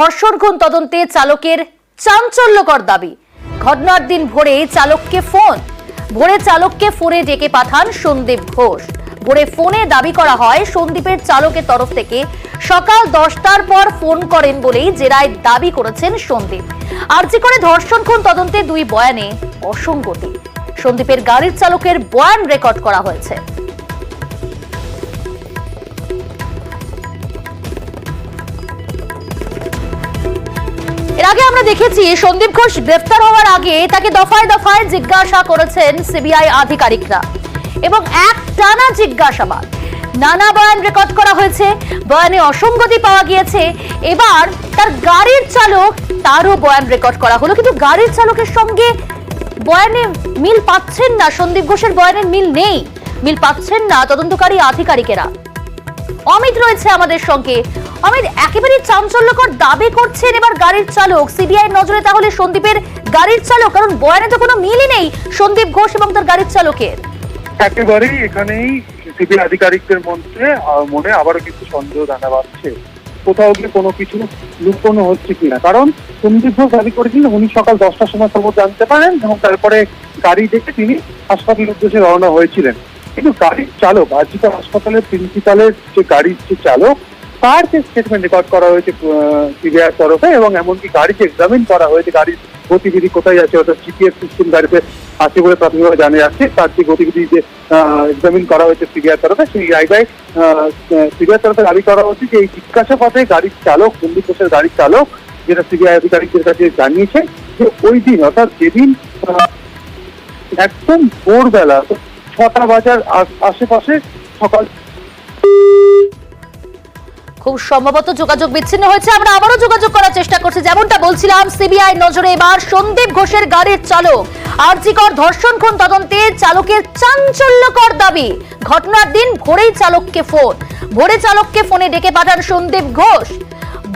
ধর্ষণ খুন তদন্তে চালকের চাঞ্চল্যকর দাবি। ঘটনার দিন ভোরে চালককে ফোনে ডেকে পাঠান সন্দীপ ঘোষ। ভোরে ফোনে দাবি করা হয় সন্দীপের চালকের তরফ থেকে সকাল 10টার পর ফোন করেন বলেই জেরায় দাবি করেছেন সন্দীপ। আরজি করে ধর্ষণ খুন তদন্তে দুই বয়ানে অসঙ্গতি। সন্দীপের গাড়ির চালকের বয়ান রেকর্ড করা হয়েছে। এর আগে আমরা দেখেছি সন্দীপ ঘোষ গ্রেফতার হওয়ার আগে তাকে দফায় দফায় জিজ্ঞাসা করেছেন সিবিআই আধিকারিকরা এবং একটানা জিজ্ঞাসাবাদ, নানা বয়ান রেকর্ড করা হয়েছে। বয়ানে অসঙ্গতি পাওয়া গিয়েছে। এবার তার গাড়ির চালক, তারও বয়ান রেকর্ড করা হলো, কিন্তু গাড়ির চালকের সঙ্গে বয়ানে মিল পাচ্ছেন না। সন্দীপ ঘোষের বয়ানের মিল পাচ্ছেন না তদন্তকারী আধিকারিকেরা। অমিত রয়েছে আমাদের সঙ্গে। অমিত, একেবারে চাঞ্চল্যকর দাবি করছেন এবার গাড়ির চালক। সিবিআই নজরে তাহলে সন্দীপের গাড়ির চালক, কারণ বয়ানে তো কোনো মিলই নেই সন্দীপ ঘোষ এবং তার গাড়ির চালকের। একেবারেই এখানেই সিবিআই আধিকারিকদের মনে আবারও কিছু সন্দেহ জানা যাচ্ছে, কোথাও গিয়ে কোনো কিছু লুকোনো হচ্ছে কিনা। কারণ সন্দীপ ঘোষ দাবি করেছিলেন উনি সকাল 10টার সময় খবর জানতে পারেন এবং তারপরে গাড়ি দেখে তিনি হাসপাতালের উদ্দেশ্যে রওনা হয়েছিলেন। কিন্তু গাড়ির চালক, আজিকা হাসপাতালের প্রিন্সিপালের যে গাড়ির যে চালক, তার যে স্টেটমেন্ট রেকর্ড করা হয়েছে সিবিআই তরফে এবং এমনকি গাড়িকে এক্সামিন করা হয়েছে, গাড়ির গতিবিধি কোথায় আছে, অর্থাৎ জিপিএস সিস্টেম গাড়িতে আছে বলে প্রাথমিকভাবে জানা যাচ্ছে। তার যে গতিবিধি যে এক্সামিন করা হয়েছে সিবিআই তরফে, সেই জায়গায় সিবিআই তরফে দাবি করা হচ্ছে যে এই জিজ্ঞাসাবাদে গাড়ির চালক, সন্দীপ ঘোষের গাড়ির চালক, যেটা সিবিআই আধিকারিকদের কাছে জানিয়েছে যে ওই দিন অর্থাৎ যেদিন একদম ভোরবেলা 6টা বাজার আশেপাশে সকাল, খুব সম্ভবত যোগাযোগ বিচ্ছিন্ন হয়েছে। আমরা আবারও যোগাযোগ করার চেষ্টা করছি। যেমনটা বলছিলাম, সিবিআই নজরে এবার সন্দীপ ঘোষের গাড়ির চালক। আরজিকর ধর্ষণ খুন তদন্তে চালকের চাঞ্চল্যকর দাবি। ঘটনার দিন ভোরে চালককে ফোনে ডেকে পাঠান সন্দীপ ঘোষ।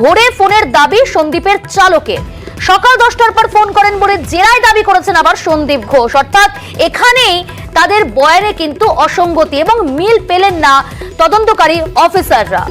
ভোরে ফোনের দাবি সন্দীপের চালকের। সকাল 10টার পর ফোন করেন বলে জেরায় দাবি করেছেন আবার সন্দীপ ঘোষ। অর্থাৎ এখানেই তাদের বয়ানে কিন্তু অসঙ্গতি এবং মিল পেলেন না তদন্তকারী অফিসাররা।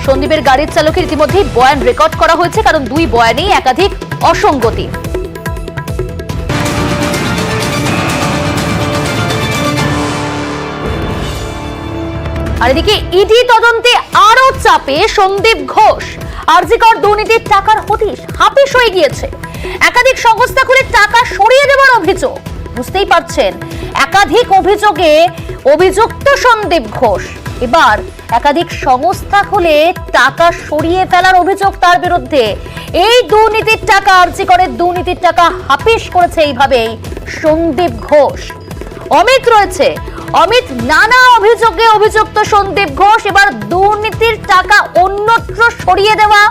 সন্দীপের গাড়ির চালকের ইতিমধ্যেই বয়ান রেকর্ড করা হয়েছে, কারণ দুই বয়ানেই একাধিক অসঙ্গতি। আর এদিকে ইডি তদন্তে আরো চাপে সন্দীপ ঘোষ। আরজিকর দুর্নীতির টাকার হদিশ হাপিস হয়ে গিয়েছে। একাধিক সংস্থা খুলে টাকা সরিয়ে দেওয়ার অভিযোগ। বুঝতেই পারছেন, একাধিক অভিযোগে অভিযুক্ত সন্দীপ ঘোষ। এবার একাধিক সংস্থা খুলে টাকা সরিয়ে ফেলার অভিযোগ তার বিরুদ্ধে। এই দুর্নীতির টাকা, আরজিকরের দুর্নীতির টাকা হাপিস করেছে এইভাবেই সন্দীপ ঘোষ। অমিত রয়েছে। অমিত, নানা অভিযোগে অভিযুক্ত সন্দীপ ঘোষ এবার দুর্নীতির টাকা অন্যত্র সরিয়ে দেওয়া,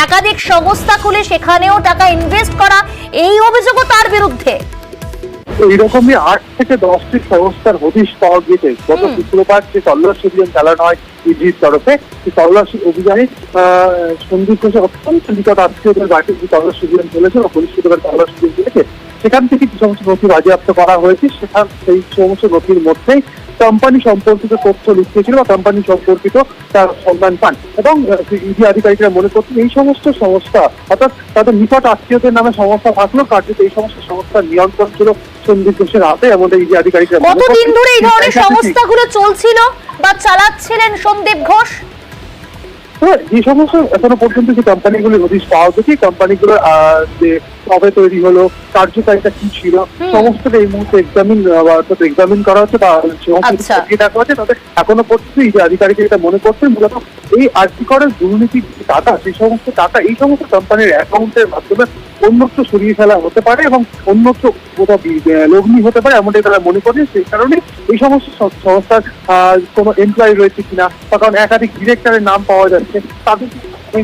একাধিক সংস্থা খুলে সেখানেও টাকা ইনভেস্ট করা, এই অভিযোগও তার বিরুদ্ধে। এইরকমই 8 থেকে 10টি সংস্থার হদিশ পাওয়া গেছে। গত শুক্রবার যে তল্লাশি অভিযান চালানো হয় ইডির তরফে, সেই তল্লাশি অভিযানে সন্দীপ ঘোষের অত্যন্ত নিকট আত্মীয়দের বাড়িতে যে তল্লাশি অভিযান চলেছে বা পুলিশ তল্লাশি অভিযান চলেছে, সেখান থেকে যে সমস্ত নথি বাজেয়াপ্ত করা হয়েছে, সেই সমস্ত নথির মধ্যেই কোম্পানি সম্পর্কিত তথ্য লিখিয়েছিল বা কোম্পানি সম্পর্কিত তার সন্ধান পান। এবং ইডি আধিকারিকরা মনে করছেন এই সমস্ত সংস্থা, অর্থাৎ তাদের নিকট আত্মীয়দের নামে সংস্থা থাকলেও কার্যত এই সমস্ত সংস্থার নিয়ন্ত্রণ ছিল সন্দীপ ঘোষের হাতে। এমন ইডি আধিকারিকরা কতদিন ধরে এই ধরনের সংস্থাগুলো চলছিল বা চালাচ্ছিলেন সন্দীপ ঘোষ? যে সমস্ত এখনো পর্যন্ত যে কোম্পানিগুলো হদিশ পাওয়া গেছে, কোম্পানিগুলো যে কবে তৈরি হলো, কার্যকারিতা কি ছিল, সমস্তটা এই মুহূর্তে এক্সামিন করা হচ্ছে বা দেখা হচ্ছে। তবে এখনো পর্যন্ত এই যে আধিকারিক এটা মনে করছেন মূলত এই আর্থিকরের দুর্নীতি টাকা, সেই সমস্ত টাকা এই সমস্ত কোম্পানির অ্যাকাউন্টের মাধ্যমে অন্যত্র সরিয়ে ফেলা হতে পারে এবং অন্যত্র কোথাও লগ্নি হতে পারে, এমনটাই তারা মনে করেন। সেই কারণে এই সমস্ত সংস্থার কোনো এমপ্লয়ি রয়েছে কিনা, বা কারণ একাধিক ডিরেক্টরের নাম পাওয়া যাচ্ছে, তাদের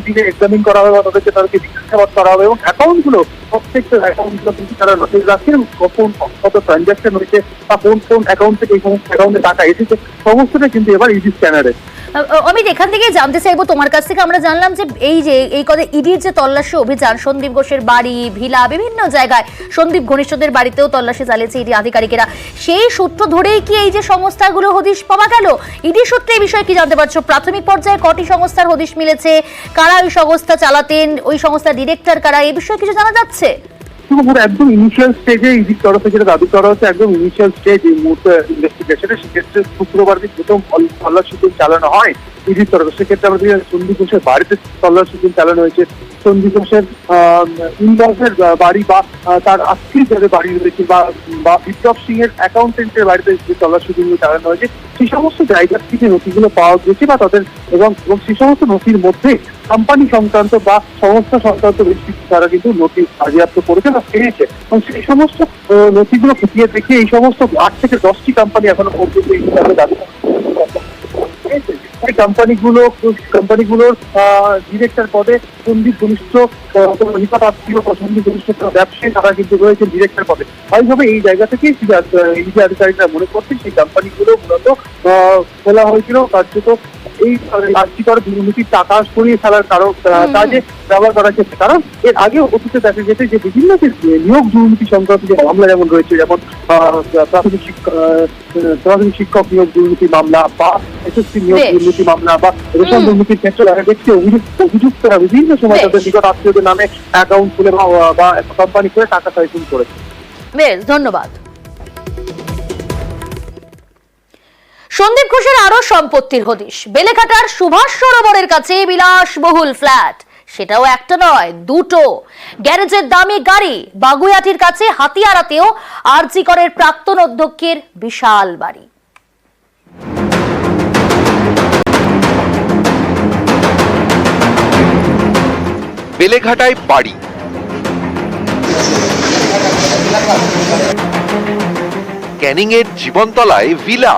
দিনে এক্সামিন করা হবে বা তাদেরকে জিজ্ঞাসাবাদ করা হবে এবং অ্যাকাউন্টগুলো, প্রত্যেকটা অ্যাকাউন্টগুলো কিন্তু তারা নোটিশ রাখছেন এবং কত ট্রানজাকশন হয়েছে বা কোন অ্যাকাউন্ট থেকে এই সমস্ত অ্যাকাউন্টে টাকা এসেছে, সমস্তটা কিন্তু এবার ইডি স্ক্যানারে। অমিত, এখান থেকে জানতে চাইবো তোমার কাছ থেকে। আমরা জানলাম যে এই কথা ইডির যে তল্লাশি অভিযান, সন্দীপ ঘোষের বাড়ি, ভিলা, বিভিন্ন জায়গায় সন্দীপ ঘনিষ্ঠদের বাড়িতেও তল্লাশি চালিয়েছে ইডি আধিকারিকেরা। সেই সূত্র ধরেই কি এই যে সংস্থাগুলো হদিশ পাওয়া গেল? ইডি সূত্রে এই বিষয়ে কি জানতে পারছো? প্রাথমিক পর্যায়ে কটি সংস্থার হদিশ মিলেছে? কারা ওই সংস্থা চালাতেন? ওই সংস্থার ডিরেক্টর কারা? এই বিষয়ে কিছু জানা যাচ্ছে? একদম ইনিশিয়াল স্টেজে ইডির তরফে যেটা দাবি করা হচ্ছে, একদম ইনিশিয়াল স্টেজ এই মুহূর্তে ইনভেস্টিগেশনে, সেক্ষেত্রে শুক্রবার দিন প্রথম তল্লাশি চালানো হয় ইডির তরফে। সেক্ষেত্রে আমাদের সন্দীপ ঘোষের বাড়িতে তল্লাশি চালানো হয়েছে। সন্দীপ ঘোষের ইনলসের বাড়ি বা তার আত্মীয় যাদের বাড়ি রয়েছে বা বিপ্লব সিং এর অ্যাকাউন্টেন্টের বাড়িতে যে তল্লাশি চালানো হয়েছে, সেই সমস্ত জায়গা থেকে নথিগুলো পাওয়া গেছে বা তাদের এবং সেই সমস্ত নথির মধ্যে কোম্পানি সংক্রান্ত বা সংস্থা সংক্রান্ত বেশ কিছু তারা কিন্তু নথি বাজেয়াপ্ত করেছে বা পেয়েছে। এবং সেই সমস্ত নথিগুলো খতিয়ে দেখে এই সমস্ত 8 থেকে 10টি কোম্পানি এখনো পর্যন্ত এই হিসাবে দাবি এই কোম্পানিগুলোর ডিরেক্টর পদে সন্দীপ ঘনিষ্ঠ নিকট আত্মীয় বা সন্দীপ ঘনিষ্ঠ ব্যবসায়ী তারা কিন্তু রয়েছে ডিরেক্টর পদে। স্বাভাবিকভাবে এই জায়গা থেকে ইডি আধিকারিকরা মনে করছেন সেই কোম্পানিগুলো মূলত খোলা হয়েছিল কার্যত এই রাজ্যিকর দুর্নীতির টাকা সরিয়ে ফেলার কাজে ব্যবহার করা হচ্ছে। কারণ এর আগে অতীতে দেখা গেছে যে বিভিন্ন যে নিয়োগ দুর্নীতি সংক্রান্ত যে মামলা যেমন রয়েছে, যেমন প্রাথমিক শিক্ষক নিয়োগ দুর্নীতি মামলা বা এসএসসি নিয়োগ দুর্নীতি মামলা বা রেশন দুর্নীতির ক্ষেত্রে দেখা গেছে অভিযুক্তরা বিভিন্ন সময় তাদের নিকট আত্মীয়দের নামে অ্যাকাউন্ট খুলে বা কোম্পানি করে টাকা সাইফুন করেছে। বেশ, ধন্যবাদ। সন্দীপ ঘোষের আরো সম্পত্তির হদিশ। বেলেঘাটার সুভাষ সরোবরের কাছে বিলাসবহুল ফ্ল্যাট, সেটাও একটা নয়, দুটো। গ্যারেজের দামি গাড়ি। বাগুইআটির কাছে হাতিয়ারাতেও আরজি করের প্রাক্তন অধ্যক্ষের বিশাল বাড়ি। বেলেঘাটায় বাড়ি, ক্যানিং এর জীবনতলায় ভিলা।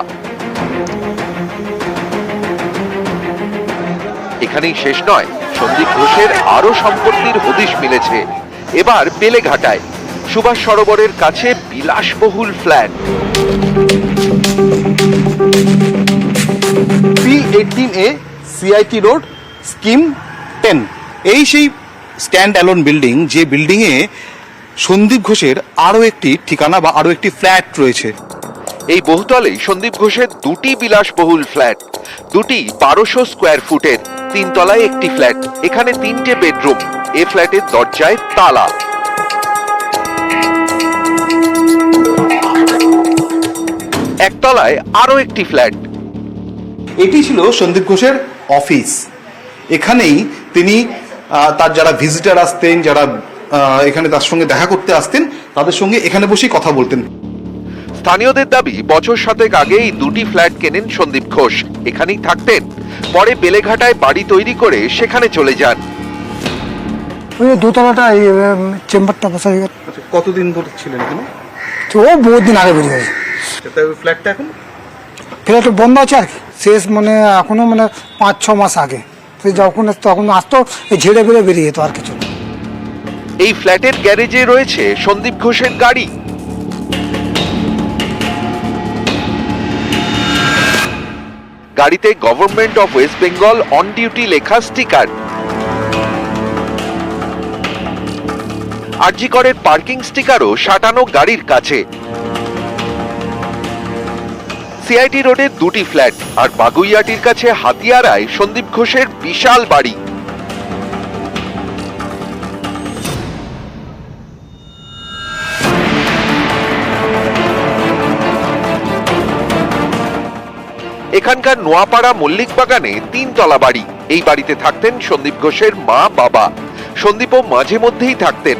এখানেই শেষ নয়, সন্দীপ ঘোষের আরো সম্পত্তির হদিশ মিলেছে এবার বেলেঘাটায়। সুভাষ সরোবরের কাছে বিলাসবহুল flat. P18A CIT road, scheme 10। এই সেই স্ট্যান্ড অ্যালোন বিল্ডিং, যে বিল্ডিং এ সন্দীপ ঘোষের আরো একটি ঠিকানা বা আরো একটি ফ্ল্যাট রয়েছে। এই বহুতলেই সন্দীপ ঘোষের দুটি বিলাসবহুল ফ্ল্যাট, দুটি 1200 স্কোয়ার ফুটের। 3 তলায় একটি ফ্ল্যাট, এখানে 3টে বেডরুম। এ ফ্ল্যাটের দরজায় তালা। একতলায় আরো একটি ফ্ল্যাট। এটি ছিল সন্দীপ ঘোষের অফিস। এখানেই তিনি তার যারা ভিজিটার আসতেন, যারা এখানে তার সঙ্গে দেখা করতে আসতেন, তাদের সঙ্গে এখানে বসেই কথা বলতেন। স্থানীয়দের দাবি, বছর 7 আগে এই দুটি ফ্ল্যাট কেনেন সন্দীপ ঘোষ, এখানেই থাকতেন। পরে বেলেঘাটায় বাড়ি তৈরি করে সেখানে চলে যান। ওই দোতলাটা এই চেম্বারটা বসা হয়ে গেছে। কতদিন ধরে ছিলেন এখানে? ও বহুত দিন আগে বেরিয়ে গেছে। ফ্ল্যাটটা এখন ফ্ল্যাট বন্ধ আছে আর কি, শেষ মানে এখনো মানে 5-6 মাস আগে যখন তখন আসতো ঝেড়ে বেড়ে বেরিয়ে যেত, আর কিছু। এই ফ্ল্যাটের গ্যারেজে রয়েছে সন্দীপ ঘোষের গাড়ি। গাড়িতে government of West Bengal on duty লেখা স্টিকার। আরজি করের পার্কিং স্টিকারও সাটানো গাড়ির কাছে। সিআইটি রোডে দুটি ফ্ল্যাট আর বাগুইআটির কাছে হাতিয়ারায় সন্দীপ ঘোষের বিশাল বাড়ি। এখানকার নোয়াপাড়া মল্লিক বাগানে 3 তলা বাড়ি। এই বাড়িতে থাকতেন সন্দীপ ঘোষের মা বাবা। সন্দীপও মাঝে মধ্যেই থাকতেন।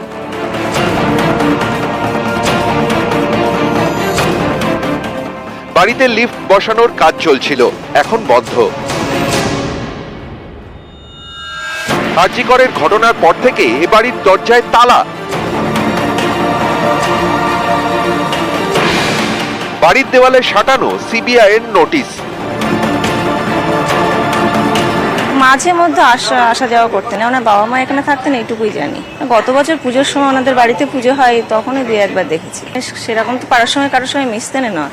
বাড়িতে লিফট বসানোর কাজ চলছিল, এখন বন্ধ। আরজি করের ঘটনার পর থেকে এ বাড়ির দরজায় তালা। বাড়ির দেওয়ালে সাটানো সিবিআই এর নোটিশ। মাঝে মধ্যে আসা যাওয়া করতেন, ওনার বাবা মা এখানে থাকতেন, এইটুকুই জানি। গত বছর পুজোর সময় ওনাদের বাড়িতে পুজো হয়, তখনই 2-1 বার দেখেছি। সেরকম তো পাড়ার সঙ্গে কারোর সঙ্গে মিশতেন না।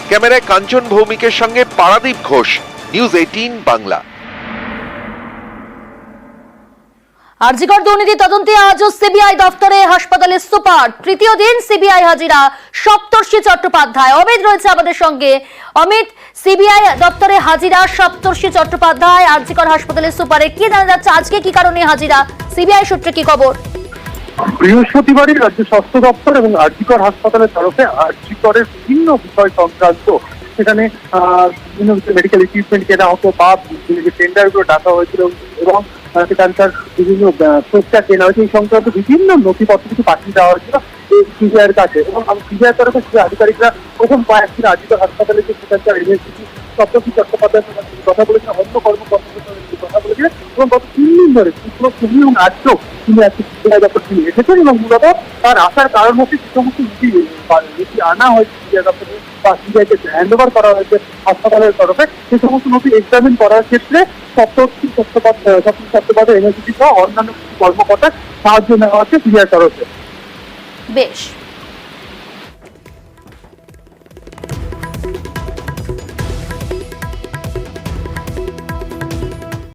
ক্যামেরায় কাঞ্চন ভৌমিকের সঙ্গে পারাদীপ ঘোষ, নিউজ 18 বাংলা। আরজিকর দুর্নীতি তদন্তে আজও সিবিআই দফতরে হাসপাতালের সুপার। তৃতীয় দিন সিবিআই হাজিরা সপ্তর্ষি চট্টোপাধ্যায়। অমিত রয়েছে আমাদের সঙ্গে। অমিত, সিবিআই দপ্তরে হাজিরা সপ্তর্ষি চট্টোপাধ্যায় আরজিকর হাসপাতালের সুপারে। কি জানা যাচ্ছে আজকে কি কারণে হাজিরা, সিবিআই সূত্রে কি খবর? বৃহস্পতিবারই রাজ্য স্বাস্থ্য দপ্তর এবং আরজিকর হাসপাতালের তরফে আরজিকরের বিভিন্ন বিষয় সংক্রান্ত সেখানে বিভিন্ন মেডিকেল ইকুইপমেন্ট কেনা হতো বা টেন্ডার গুলো ডাকা হয়েছিল এবং সেখানকার বিভিন্ন প্রস্তাব কেনা হয়েছে এই সংক্রান্ত বিভিন্ন নথিপত্র কিছু পাঠিয়ে দেওয়া হয়েছিল সিবিআইয়ের কাছে। এবং সিবিআইয়ের তরফে আধিকারিকরা প্রথম কয়েকদিন আরজিকর হাসপাতালে যে সেখানকার ইউনিভার্সিটি সপ্তর্ষি চট্টোপাধ্যায় কথা বলেছেন, অন্য কর্মকর্তাদের সঙ্গে কথা বলেছিলেন এবং গত 3 দিন ধরে শুক্র এবং আজকেও তিনি আজকে সিবিআই দপ্তর তিনি এসেছেন এবং মূলত তার আসার কারণ হচ্ছে যে সমস্ত নথি আনা হয়েছে সিবিআই দপ্তরে বা সিবিআইকে হ্যান্ড ওভার করা হয়েছে হাসপাতালের তরফে, সে সমস্ত নথি এক্সামিন করার ক্ষেত্রে সপ্তর্ষি চট্টোপাধ্যায় ইউনিভার্সিটি সহ অন্যান্য কর্মকর্তার সাহায্য নেওয়া হচ্ছে সিবিআই তরফে। বেশ।